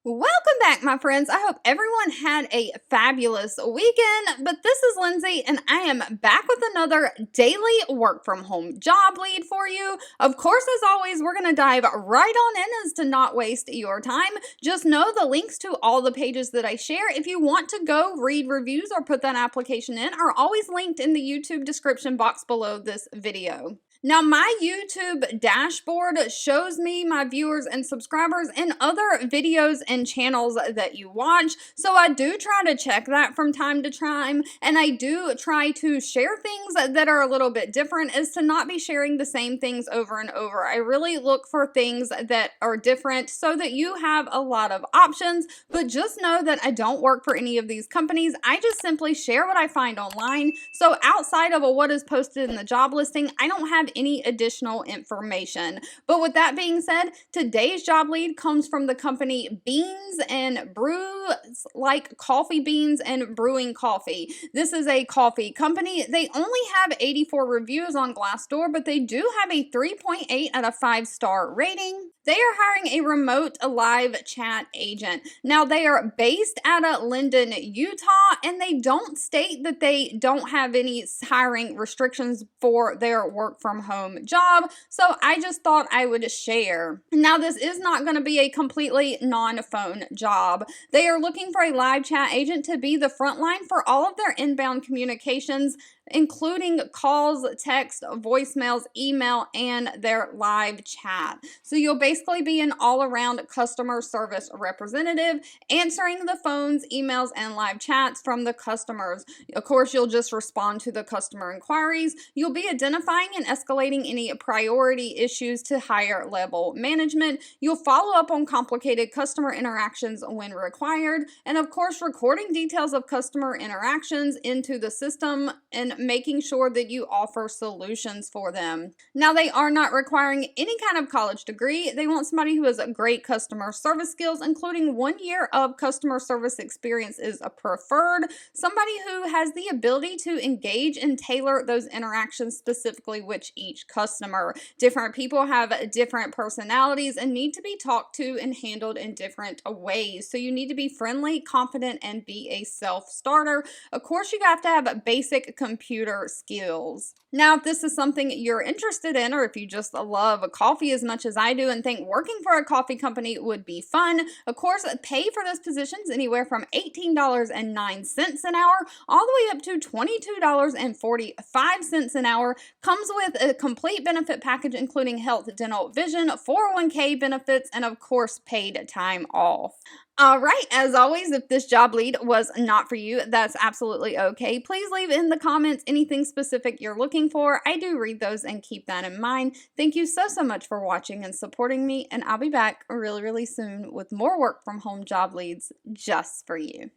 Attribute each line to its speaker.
Speaker 1: Welcome back, my friends. I hope everyone had a fabulous weekend, but this is Lindsay, and I am back with another daily work from home job lead for you. Of course, as always, we're going to dive right on in as to not waste your time. Just know the links to all the pages that I share, if you want to go read reviews or put that application in, are always linked in the YouTube description box below this video. Now, my YouTube dashboard shows me my viewers and subscribers and other videos and channels that you watch. So I do try to check that from time to time, and I do try to share things that are a little bit different, as to not be sharing the same things over and over. I really look for things that are different so that you have a lot of options, but just know that I don't work for any of these companies. I just simply share what I find online. So outside of what is posted in the job listing, I don't have any additional information. But with that being said, today's job lead comes from the company Beans and Brew, like coffee beans and brewing coffee. This is a coffee company. They only have 84 reviews on Glassdoor, but they do have a 3.8 out of 5-star rating. They are hiring a remote live chat agent. Now, they are based out of Linden, Utah, and they don't state that they don't have any hiring restrictions for their work from home job, so I just thought I would share. Now, this is not going to be a completely non-phone job. They are looking for a live chat agent to be the front line for all of their inbound communications, including calls, text, voicemails, email, and their live chat. So you'll basically be an all-around customer service representative, answering the phones, emails, and live chats from the customers. Of course, you'll just respond to the customer inquiries. You'll be identifying and escalating any priority issues to higher level management. You'll follow up on complicated customer interactions when required, and of course, recording details of customer interactions into the system and making sure that you offer solutions for them. Now, they are not requiring any kind of college degree. They want somebody who has great customer service skills, including 1 year of customer service experience is preferred. Somebody who has the ability to engage and tailor those interactions specifically with each customer. Different people have different personalities and need to be talked to and handled in different ways. So you need to be friendly, confident, and be a self-starter. Of course, you have to have basic computer skills. Now, if this is something you're interested in, or if you just love coffee as much as I do and think working for a coffee company would be fun, of course, pay for this position is anywhere from $18.09 an hour all the way up to $22.45 an hour. Comes with a complete benefit package, including health, dental, vision, 401k benefits, and of course, paid time off. All right, as always, if this job lead was not for you, that's absolutely okay. Please leave in the comments anything specific you're looking for. I do read those and keep that in mind. Thank you so much for watching and supporting me, and I'll be back really soon with more work from home job leads just for you.